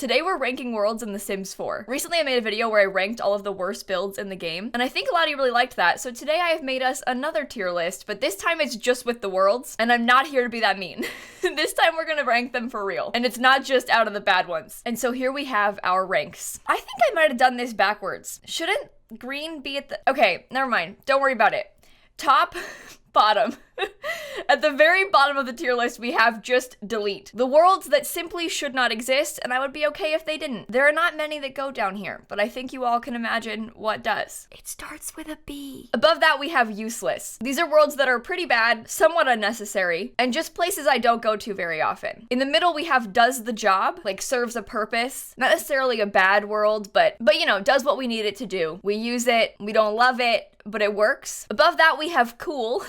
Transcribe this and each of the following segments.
Today we're ranking worlds in The Sims 4. Recently I made a video where I ranked all of the worst builds in the game, and I think a lot of you really liked that, so today I have made us another tier list, but this time it's just with the worlds, and I'm not here to be that mean. This time we're gonna rank them for real, and it's not just out of the bad ones. And so here we have our ranks. I think I might have done this backwards. Shouldn't green be at the... Okay, never mind. Don't worry about it. Top, bottom. At the very bottom of the tier list, we have just delete. The worlds that simply should not exist, and I would be okay if they didn't. There are not many that go down here, but I think you all can imagine what does. It starts with a B. Above that, we have useless. These are worlds that are pretty bad, somewhat unnecessary, and just places I don't go to very often. In the middle, we have does the job, like serves a purpose. Not necessarily a bad world, but you know, does what we need it to do. We use it, we don't love it, but it works. Above that, we have cool,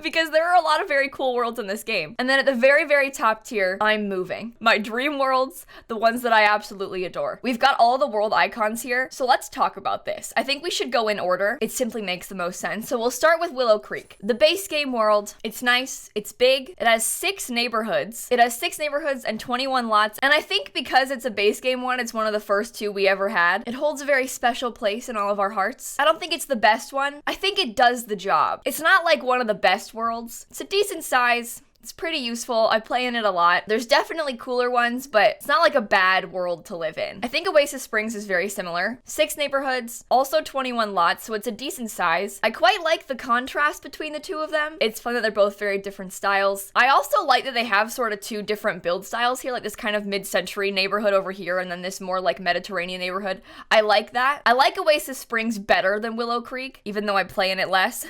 because there are a lot of very cool worlds in this game. And then at the very, very top tier, I'm moving. My dream worlds, the ones that I absolutely adore. We've got all the world icons here, so let's talk about this. I think we should go in order. It simply makes the most sense. So we'll start with Willow Creek. The base game world, it's nice, it's big, it has 6 neighborhoods. It has 6 neighborhoods and 21 lots, and I think because it's a base game one, it's one of the first 2 we ever had. It holds a very special place in all of our hearts. I don't think it's the best one. I think it does the job. It's not like one of the best worlds. It's a decent size. It's pretty useful. I play in it a lot. There's definitely cooler ones, but it's not like a bad world to live in. I think Oasis Springs is very similar. 6 neighborhoods, also 21 lots, so it's a decent size. I quite like the contrast between the 2 of them. It's fun that they're both very different styles. I also like that they have sort of 2 different build styles here, like this kind of mid-century neighborhood over here, and then this more like Mediterranean neighborhood. I like that. I like Oasis Springs better than Willow Creek, even though I play in it less.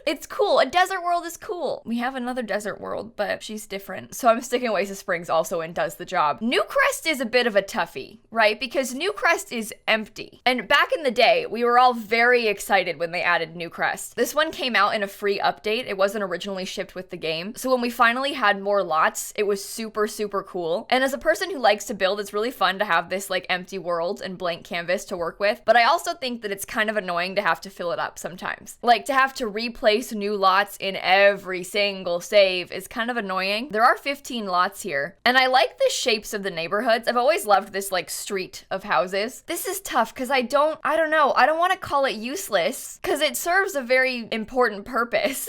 It's cool. A desert world is cool. We have another desert world, but she's different. So I'm sticking Oasis Springs also and does the job. Newcrest is a bit of a toughie, right? Because Newcrest is empty. And back in the day, we were all very excited when they added Newcrest. This one came out in a free update. It wasn't originally shipped with the game. So when we finally had more lots, it was super, super cool. And as a person who likes to build, it's really fun to have this like empty world and blank canvas to work with. But I also think that it's kind of annoying to have to fill it up sometimes. Like to have to place new lots in every single save is kind of annoying. There are 15 lots here, and I like the shapes of the neighborhoods. I've always loved this like street of houses. This is tough because I don't know. I don't want to call it useless because it serves a very important purpose.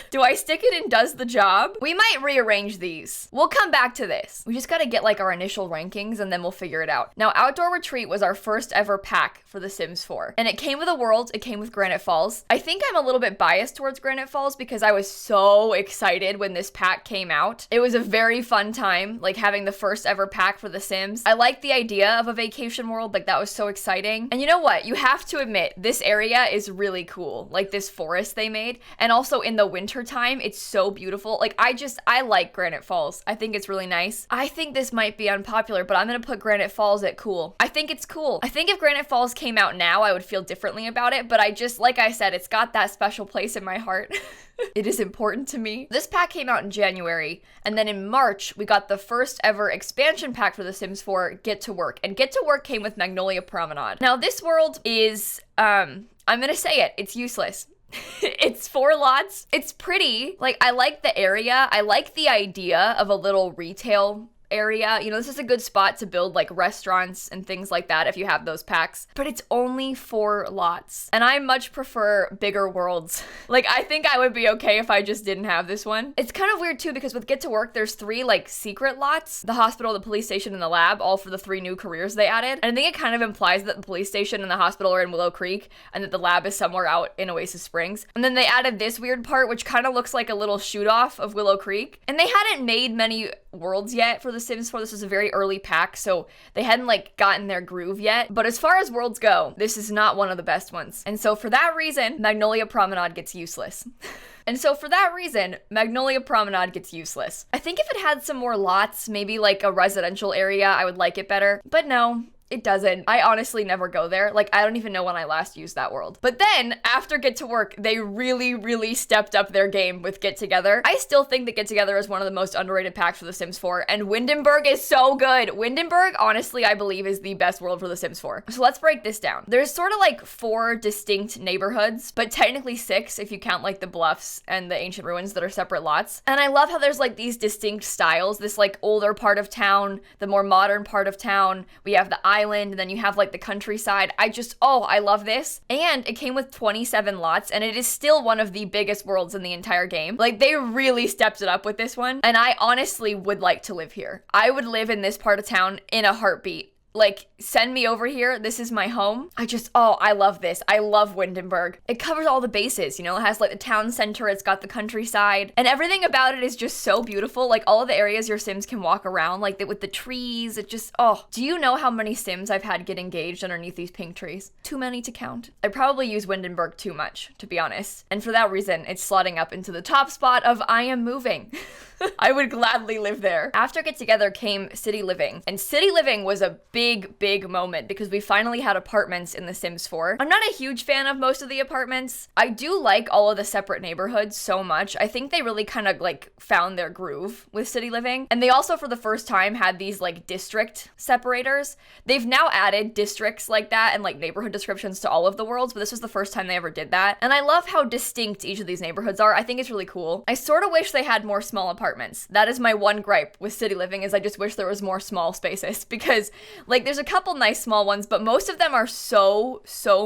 Do I stick it in does the job? We might rearrange these. We'll come back to this. We just gotta get like our initial rankings and then we'll figure it out. Now, Outdoor Retreat was our first ever pack for The Sims 4. And it came with a world, it came with Granite Falls. I think I'm a little bit biased towards Granite Falls because I was so excited when this pack came out. It was a very fun time, like having the first ever pack for The Sims. I liked the idea of a vacation world, like that was so exciting. And you know what? You have to admit, this area is really cool. Like this forest they made. And also in the winter time, it's so beautiful. Like I like Granite Falls. I think it's really nice. I think this might be unpopular, but I'm gonna put Granite Falls at cool. I think it's cool. I think if Granite Falls came out now, I would feel differently about it, but like I said, it's got that special place in my heart. It is important to me. This pack came out in January, and then in March, we got the first ever expansion pack for The Sims 4, Get to Work. And Get to Work came with Magnolia Promenade. Now, this world is, I'm gonna say it, it's useless. It's 4 lots. It's pretty. Like, I like the area. I like the idea of a little retail area. You know, this is a good spot to build like restaurants and things like that if you have those packs, but it's only 4 lots and I much prefer bigger worlds. Like I think I would be okay if I just didn't have this one. It's kind of weird too because with Get to Work there's 3 like secret lots: the hospital, the police station, and the lab, all for the 3 new careers they added. And I think it kind of implies that the police station and the hospital are in Willow Creek and that the lab is somewhere out in Oasis Springs. And then they added this weird part which kind of looks like a little shoot off of Willow Creek. And they hadn't made many worlds yet for The Sims 4. This was a very early pack, so they hadn't like gotten their groove yet. But as far as worlds go, this is not one of the best ones. And so for that reason, Magnolia Promenade gets useless. I think if it had some more lots, maybe like a residential area, I would like it better. But no, It doesn't. I honestly never go there. Like, I don't even know when I last used that world. But then, after Get to Work, they really stepped up their game with Get Together. I still think that Get Together is one of the most underrated packs for The Sims 4, and Windenburg is so good. Windenburg, honestly, I believe is the best world for The Sims 4. So let's break this down. There's sort of like 4 distinct neighborhoods, but technically 6 if you count like the bluffs and the ancient ruins that are separate lots. And I love how there's like these distinct styles, this like older part of town, the more modern part of town, we have the island, and then you have like the countryside. I love this. And it came with 27 lots, and it is still one of the biggest worlds in the entire game. Like, they really stepped it up with this one, and I honestly would like to live here. I would live in this part of town in a heartbeat. Like, send me over here. This is my home. I love this. I love Windenburg. It covers all the bases, you know? It has, like, the town center. It's got the countryside. And everything about it is just so beautiful. Like, all of the areas your Sims can walk around, like, with the trees. Do you know how many Sims I've had get engaged underneath these pink trees? Too many to count. I probably use Windenburg too much, to be honest. And for that reason, it's slotting up into the top spot of I am moving. I would gladly live there. After Get Together came City Living, and City Living was a big moment because we finally had apartments in The Sims 4. I'm not a huge fan of most of the apartments. I do like all of the separate neighborhoods so much. I think they really kind of like found their groove with City Living. And they also for the first time had these like district separators. They've now added districts like that and like neighborhood descriptions to all of the worlds, but this was the first time they ever did that. And I love how distinct each of these neighborhoods are. I think it's really cool. I sort of wish they had more small apartments. That is my one gripe with City Living, is I just wish there was more small spaces, because like there's a couple nice small ones, but most of them are so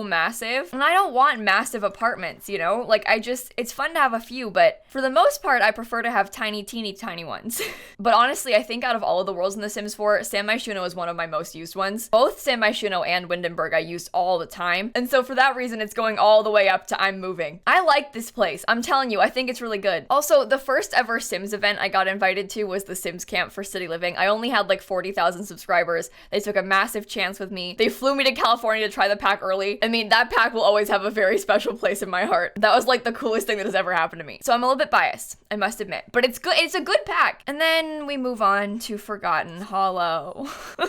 massive, and I don't want massive apartments, you know? Like it's fun to have a few, but for the most part I prefer to have teeny tiny ones. But honestly, I think out of all of the worlds in The Sims 4, San Myshuno is one of my most used ones. Both San Myshuno and Windenburg I used all the time, and so for that reason it's going all the way up to I'm moving. I like this place. I'm telling you, I think it's really good. Also, the first ever Sims event I got invited to was the Sims camp for City Living. I only had like 40,000 subscribers. They took a massive chance with me. They flew me to California to try the pack early. I mean, that pack will always have a very special place in my heart. That was like the coolest thing that has ever happened to me. So I'm a little bit biased, I must admit, but it's good. It's a good pack. And then we move on to Forgotten Hollow.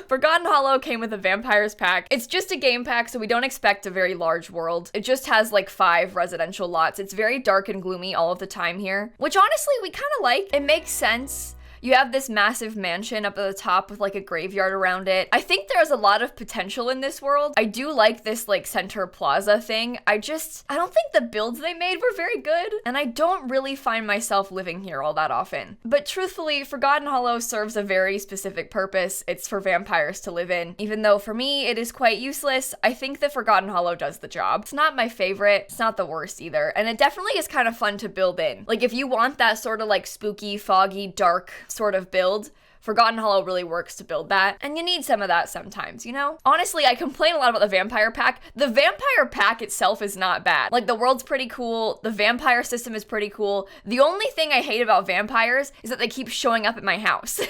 Forgotten Hollow came with a vampires pack. It's just a game pack, so we don't expect a very large world. It just has like 5 residential lots. It's very dark and gloomy all of the time here, which honestly we kind of like. It makes sense. You have this massive mansion up at the top with like a graveyard around it. I think there's a lot of potential in this world. I do like this like center plaza thing. I don't think the builds they made were very good, and I don't really find myself living here all that often. But truthfully, Forgotten Hollow serves a very specific purpose. It's for vampires to live in. Even though for me it is quite useless, I think that Forgotten Hollow does the job. It's not my favorite. It's not the worst either. And it definitely is kind of fun to build in. Like if you want that sort of like spooky, foggy, dark sort of build, Forgotten Hollow really works to build that, and you need some of that sometimes, you know? Honestly, I complain a lot about the vampire pack. The vampire pack itself is not bad. Like, the world's pretty cool, the vampire system is pretty cool. The only thing I hate about vampires is that they keep showing up at my house.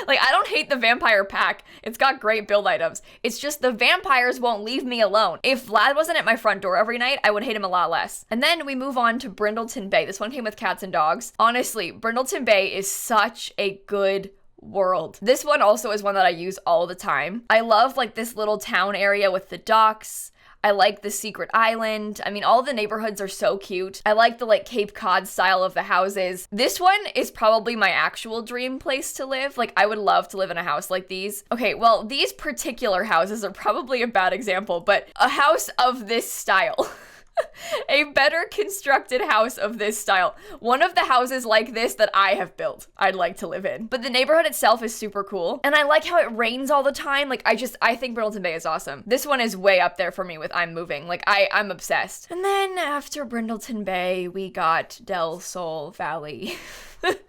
Like, I don't hate the vampire pack. It's got great build items. It's just the vampires won't leave me alone. If Vlad wasn't at my front door every night, I would hate him a lot less. And then we move on to Brindleton Bay. This one came with cats and dogs. Honestly, Brindleton Bay is such a good world. This one also is one that I use all the time. I love like this little town area with the docks. I like the secret island. I mean, all the neighborhoods are so cute. I like the like Cape Cod style of the houses. This one is probably my actual dream place to live. Like, I would love to live in a house like these. Okay, well, these particular houses are probably a bad example, but a house of this style. A better constructed house of this style. One of the houses like this that I have built, I'd like to live in. But the neighborhood itself is super cool. And I like how it rains all the time. Like, I think Brindleton Bay is awesome. This one is way up there for me with I'm moving. Like, I'm obsessed. And then after Brindleton Bay, we got Del Sol Valley.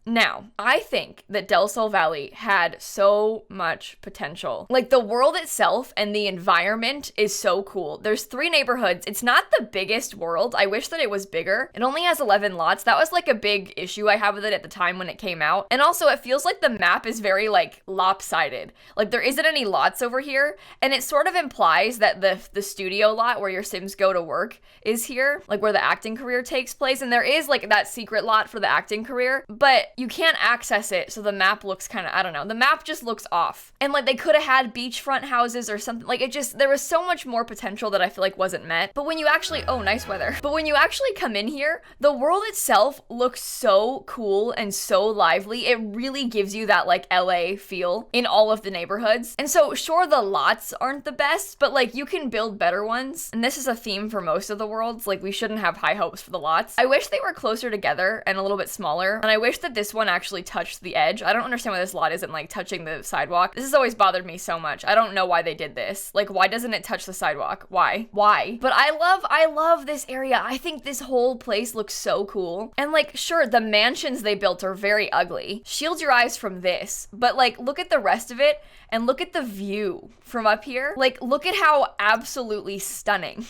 Now, I think that Del Sol Valley had so much potential. Like, the world itself and the environment is so cool. There's 3 neighborhoods. It's not the biggest world. I wish that it was bigger. It only has 11 lots. That was like a big issue I had with it at the time when it came out. And also, it feels like the map is very like lopsided. Like, there isn't any lots over here, and it sort of implies that the studio lot where your Sims go to work is here, like where the acting career takes place. And there is like that secret lot for the acting career, but you can't access it, so the map looks kind of, I don't know, the map just looks off. And like they could have had beachfront houses or something, like it just, there was so much more potential that I feel like wasn't met. But when you actually, oh, nice weather. But when you actually come in here, the world itself looks so cool and so lively. It really gives you that like LA feel in all of the neighborhoods. And so sure, the lots aren't the best, but like you can build better ones. And this is a theme for most of the worlds. Like we shouldn't have high hopes for the lots. I wish they were closer together and a little bit smaller. And I wish that this one actually touched the edge. I don't understand why this lot isn't like touching the sidewalk. This has always bothered me so much. I don't know why they did this. Like, why doesn't it touch the sidewalk? Why? But I love this area. I think this whole place looks so cool. And like, sure, the mansions they built are very ugly. Shield your eyes from this, but like, look at the rest of it and look at the view from up here. Like, look at how absolutely stunning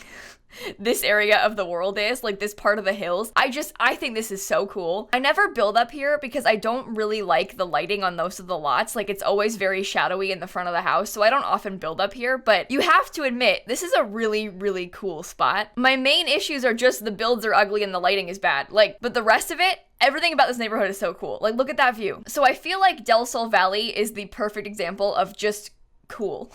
this area of the world is, like this part of the hills. I think this is so cool. I never build up here because I don't really like the lighting on most of the lots. Like it's always very shadowy in the front of the house, so I don't often build up here, but you have to admit, this is a really, really cool spot. My main issues are just the builds are ugly and the lighting is bad. Like, but the rest of it, everything about this neighborhood is so cool. Like, look at that view. So I feel like Del Sol Valley is the perfect example of just cool.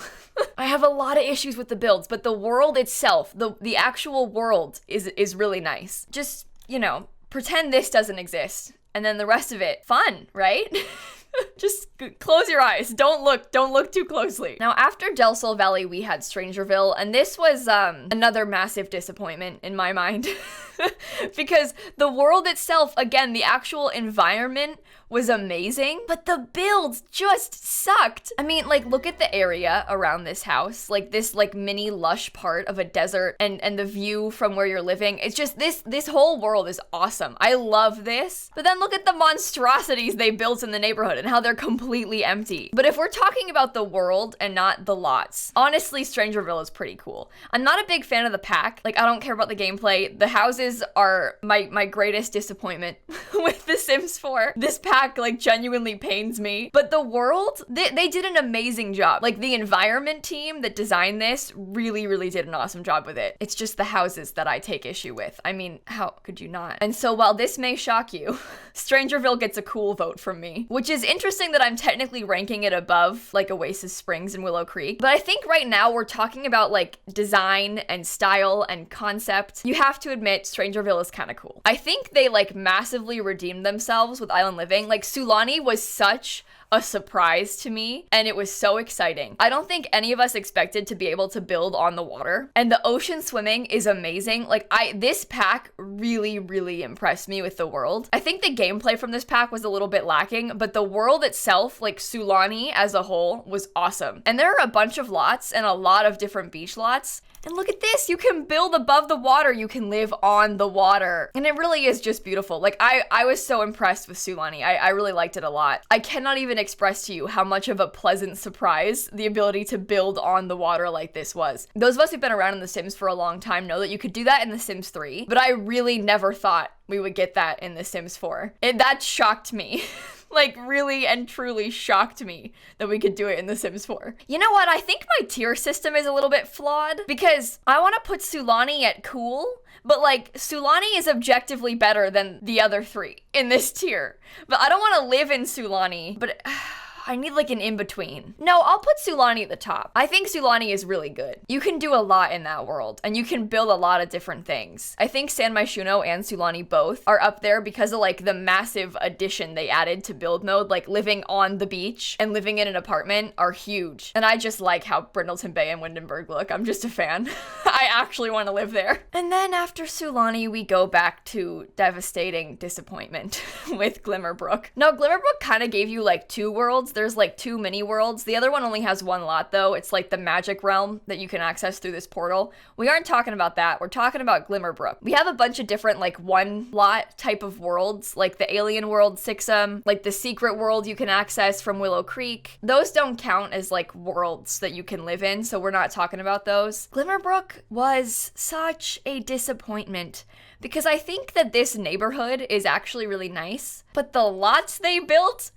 I have a lot of issues with the builds, but the world itself, the actual world is really nice. Just, you know, pretend this doesn't exist, and then the rest of it, fun, right? Just close your eyes. Don't look too closely. Now, after Del Sol Valley, we had Strangerville, and this was another massive disappointment in my mind. Because the world itself, again, the actual environment was amazing, but the builds just sucked. I mean, like, look at the area around this house, like this like mini lush part of a desert, and the view from where you're living. It's just this whole world is awesome. I love this. But then look at the monstrosities they built in the neighborhood and how they're completely empty. But if we're talking about the world and not the lots, honestly, Strangerville is pretty cool. I'm not a big fan of the pack. Like, I don't care about the gameplay. The houses are my greatest disappointment with The Sims 4. This pack like genuinely pains me. But the world, they did an amazing job. Like the environment team that designed this really, really did an awesome job with it. It's just the houses that I take issue with. I mean, how could you not? And so while this may shock you, Strangerville gets a cool vote from me, which is interesting that I'm technically ranking it above like Oasis Springs and Willow Creek. But I think right now we're talking about like design and style and concept. You have to admit Strangerville is kind of cool. I think they like massively redeemed themselves with Island Living. Like Sulani was such a surprise to me, and it was so exciting. I don't think any of us expected to be able to build on the water, and the ocean swimming is amazing. Like this pack really, really impressed me with the world. I think the gameplay from this pack was a little bit lacking, but the world itself, like Sulani as a whole, was awesome. And there are a bunch of lots and a lot of different beach lots. And look at this, you can build above the water, you can live on the water. And it really is just beautiful. Like I was so impressed with Sulani. I really liked it a lot. I cannot even express to you how much of a pleasant surprise the ability to build on the water like this was. Those of us who've been around in The Sims for a long time know that you could do that in The Sims 3, but I really never thought we would get that in The Sims 4. That shocked me. Like really and truly shocked me that we could do it in The Sims 4. You know what? I think my tier system is a little bit flawed because I want to put Sulani at cool, but like Sulani is objectively better than the other three in this tier. But I don't want to live in Sulani, but I need like an in-between. No, I'll put Sulani at the top. I think Sulani is really good. You can do a lot in that world, and you can build a lot of different things. I think San Myshuno and Sulani both are up there because of like the massive addition they added to build mode, like living on the beach and living in an apartment are huge. And I just like how Brindleton Bay and Windenburg look. I'm just a fan. I actually want to live there. And then after Sulani, we go back to devastating disappointment with Glimmerbrook. Now, Glimmerbrook kind of gave you like two worlds. There's like two mini worlds. The other one only has one lot though. It's like the magic realm that you can access through this portal. We aren't talking about that. We're talking about Glimmerbrook. We have a bunch of different like one lot type of worlds, like the alien world Sixum, like the secret world you can access from Willow Creek. Those don't count as like worlds that you can live in, so we're not talking about those. Glimmerbrook was such a disappointment because I think that this neighborhood is actually really nice, but the lots they built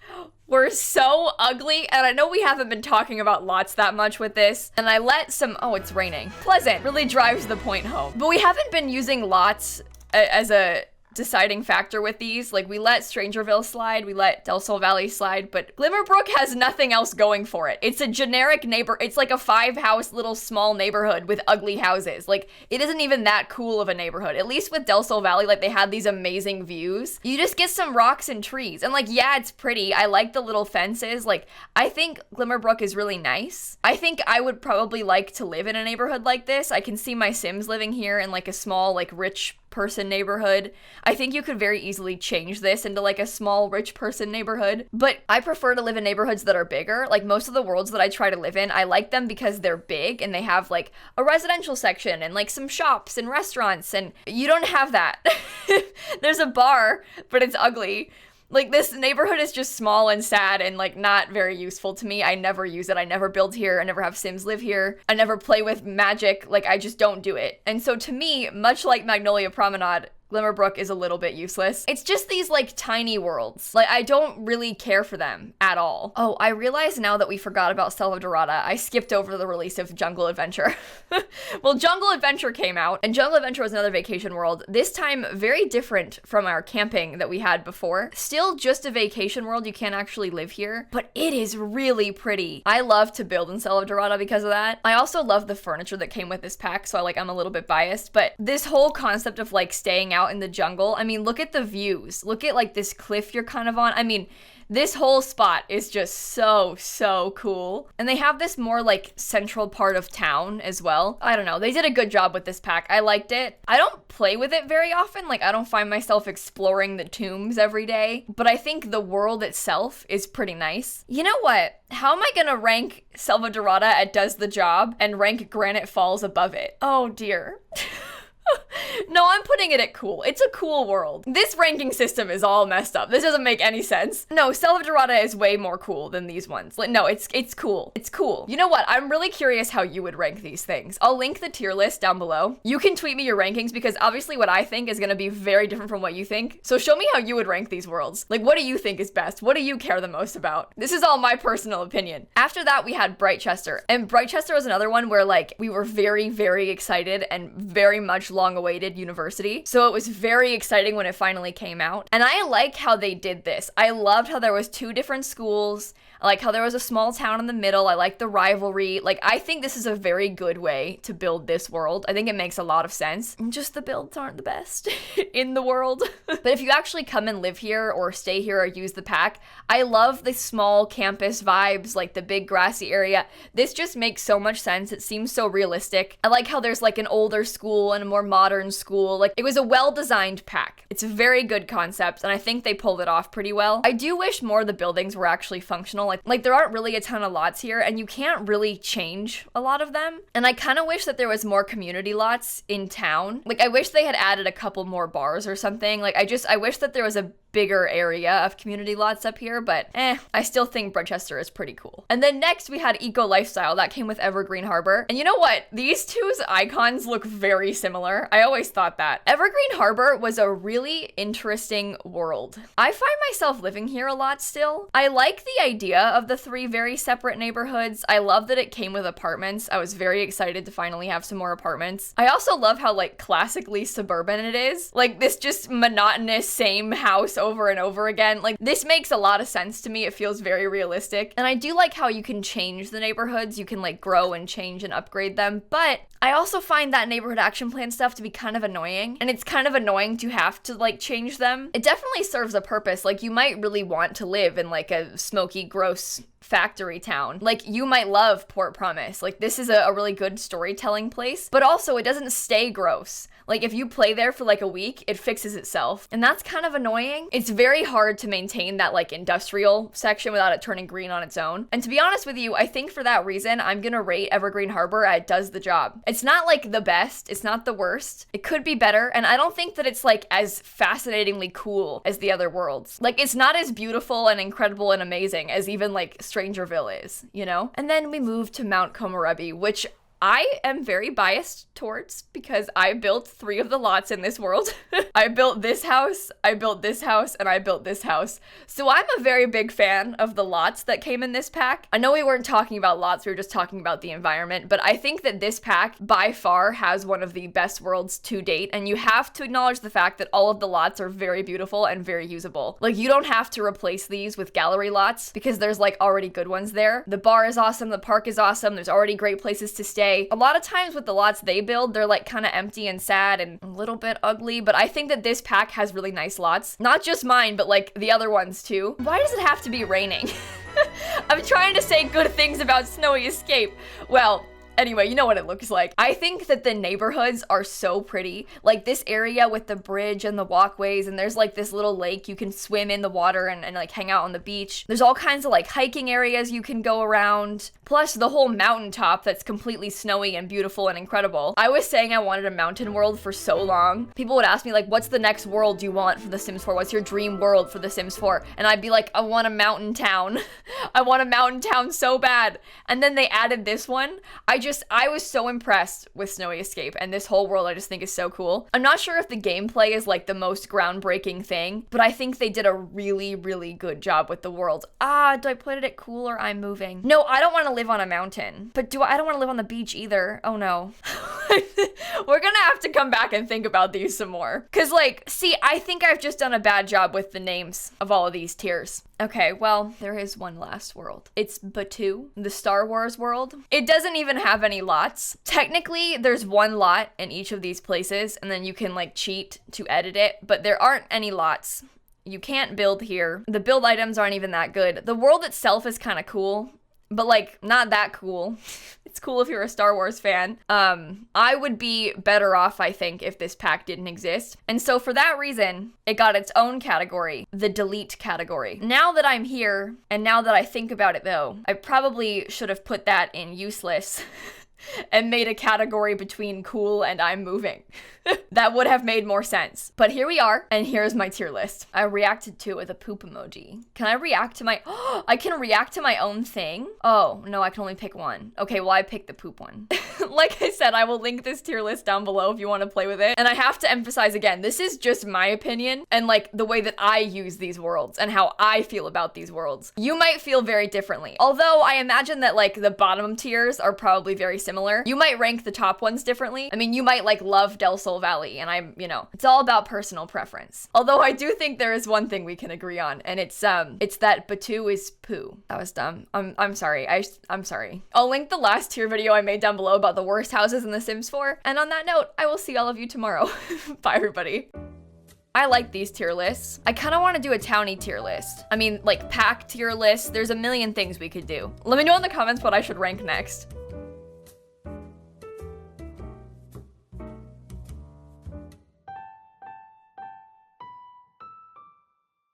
were so ugly. And I know we haven't been talking about lots that much with this, and I let some, oh, it's raining. Pleasant really drives the point home. But we haven't been using lots as a deciding factor with these. Like, we let Strangerville slide, we let Del Sol Valley slide, but Glimmerbrook has nothing else going for it. It's a generic it's like a 5-house little small neighborhood with ugly houses. Like, it isn't even that cool of a neighborhood. At least with Del Sol Valley, like, they had these amazing views. You just get some rocks and trees, and like, yeah, it's pretty. I like the little fences. Like, I think Glimmerbrook is really nice. I think I would probably like to live in a neighborhood like this. I can see my Sims living here in like a small, like, rich person neighborhood. I think you could very easily change this into like a small rich person neighborhood, but I prefer to live in neighborhoods that are bigger. Like, most of the worlds that I try to live in, I like them because they're big and they have like a residential section and like some shops and restaurants, and you don't have that. There's a bar, but it's ugly. Like, this neighborhood is just small and sad and like not very useful to me. I never use it. I never build here. I never have Sims live here. I never play with magic. Like, I just don't do it. And so to me, much like Magnolia Promenade, Glimmerbrook is a little bit useless. It's just these like tiny worlds. Like, I don't really care for them at all. Oh, I realize now that we forgot about Selva Dorada, I skipped over the release of Jungle Adventure. Well, Jungle Adventure came out, and Jungle Adventure was another vacation world. This time, very different from our camping that we had before. Still just a vacation world. You can't actually live here, but it is really pretty. I love to build in Selva Dorada because of that. I also love the furniture that came with this pack, so I'm a little bit biased, but this whole concept of like staying out in the jungle, I mean, look at the views. Look at like this cliff you're kind of on. I mean, this whole spot is just so cool. And they have this more like central part of town as well. I don't know. They did a good job with this pack. I liked it. I don't play with it very often. Like, I don't find myself exploring the tombs every day, but I think the world itself is pretty nice. You know what? How am I gonna rank Selva Dorada at Does the Job and rank Granite Falls above it? Oh dear. No, I'm putting it at cool. It's a cool world. This ranking system is all messed up. This doesn't make any sense. No, Selva Dorada is way more cool than these ones. Like, no, it's cool. It's cool. You know what? I'm really curious how you would rank these things. I'll link the tier list down below. You can tweet me your rankings because obviously what I think is gonna be very different from what you think. So show me how you would rank these worlds. Like, what do you think is best? What do you care the most about? This is all my personal opinion. After that, we had Breitchester. And Breitchester was another one where like we were very excited and very much long-awaited university. So it was very exciting when it finally came out. And I like how they did this. I loved how there was 2 different schools. I like how there was a small town in the middle. I like the rivalry. Like, I think this is a very good way to build this world. I think it makes a lot of sense. Just the builds aren't the best in the world. But if you actually come and live here or stay here or use the pack, I love the small campus vibes, like the big grassy area. This just makes so much sense. It seems so realistic. I like how there's like an older school and a more modern school. Like, it was a well-designed pack. It's a very good concept, and I think they pulled it off pretty well. I do wish more of the buildings were actually functional. Like there aren't really a ton of lots here, and you can't really change a lot of them. And I kind of wish that there was more community lots in town. Like, I wish they had added a couple more bars or something. Like, I wish that there was a bigger area of community lots up here, but I still think Breitchester is pretty cool. And then next we had Eco Lifestyle. That came with Evergreen Harbor. And you know what? These two's icons look very similar. I always thought that. Evergreen Harbor was a really interesting world. I find myself living here a lot still. I like the idea of the 3 very separate neighborhoods. I love that it came with apartments. I was very excited to finally have some more apartments. I also love how like classically suburban it is. Like, this just monotonous same house over and over again. Like, this makes a lot of sense to me. It feels very realistic. And I do like how you can change the neighborhoods. You can like grow and change and upgrade them. But I also find that neighborhood action plan stuff to be kind of annoying. And it's kind of annoying to have to like change them. It definitely serves a purpose. Like, you might really want to live in like a smoky, gross factory town. Like, you might love Port Promise. Like, this is a really good storytelling place, but also it doesn't stay gross. Like, if you play there for like a week, it fixes itself. And that's kind of annoying. It's very hard to maintain that like industrial section without it turning green on its own. And to be honest with you, I think for that reason, I'm gonna rate Evergreen Harbor at Does the Job. It's not like the best, it's not the worst. It could be better, and I don't think that it's like as fascinatingly cool as the other worlds. Like, it's not as beautiful and incredible and amazing as even like Strangerville is, you know? And then we moved to Mount Komorebi, which I am very biased towards because I built 3 of the lots in this world. I built this house, I built this house, and I built this house. So I'm a very big fan of the lots that came in this pack. I know we weren't talking about lots, we were just talking about the environment, but I think that this pack by far has one of the best worlds to date, and you have to acknowledge the fact that all of the lots are very beautiful and very usable. Like, you don't have to replace these with gallery lots because there's like already good ones there. The bar is awesome, the park is awesome, there's already great places to stay. A lot of times with the lots they build, they're like kind of empty and sad and a little bit ugly, but I think that this pack has really nice lots. Not just mine, but like the other ones too. Why does it have to be raining? I'm trying to say good things about Snowy Escape. Well, anyway, you know what it looks like. I think that the neighborhoods are so pretty. Like this area with the bridge and the walkways, and there's like this little lake you can swim in the water and like hang out on the beach. There's all kinds of like hiking areas you can go around. Plus the whole mountaintop that's completely snowy and beautiful and incredible. I was saying I wanted a mountain world for so long. People would ask me like, what's the next world you want for The Sims 4? What's your dream world for The Sims 4? And I'd be like, I want a mountain town. I want a mountain town so bad. And then they added this one. I was so impressed with Snowy Escape, and this whole world I just think is so cool. I'm not sure if the gameplay is like the most groundbreaking thing, but I think they did a really, really good job with the world. Do I put it at cool or I'm moving? No, I don't want to live on a mountain, but I don't want to live on the beach either. Oh no. We're gonna have to come back and think about these some more. Cause like, see, I think I've just done a bad job with the names of all of these tiers. Okay, well, there is one last world. It's Batuu, the Star Wars world. It doesn't even have any lots. Technically, there's one lot in each of these places, and then you can like cheat to edit it, but there aren't any lots. You can't build here. The build items aren't even that good. The world itself is kind of cool, but like not that cool. It's cool if you're a Star Wars fan. I would be better off, I think, if this pack didn't exist. And so for that reason, it got its own category, the delete category. Now that I'm here, and now that I think about it though, I probably should have put that in useless and made a category between cool and I'm moving. That would have made more sense. But here we are, and here's my tier list. I reacted to it with a poop emoji. Can I react to my... I can react to my own thing? Oh, no, I can only pick one. Okay, well, I picked the poop one. Like I said, I will link this tier list down below if you want to play with it. And I have to emphasize again, this is just my opinion and like the way that I use these worlds and how I feel about these worlds. You might feel very differently. Although I imagine that like the bottom tiers are probably very similar. You might rank the top ones differently. I mean, you might like love Del Sol Valley, and I'm, you know, it's all about personal preference. Although I do think there is one thing we can agree on, and it's that Batuu is poo. That was dumb. I'm sorry. I'm sorry. I'll link the last tier video I made down below about the worst houses in The Sims 4. And on that note, I will see all of you tomorrow. Bye, everybody. I like these tier lists. I kind of want to do a townie tier list. I mean, like pack tier list. There's a million things we could do. Let me know in the comments what I should rank next.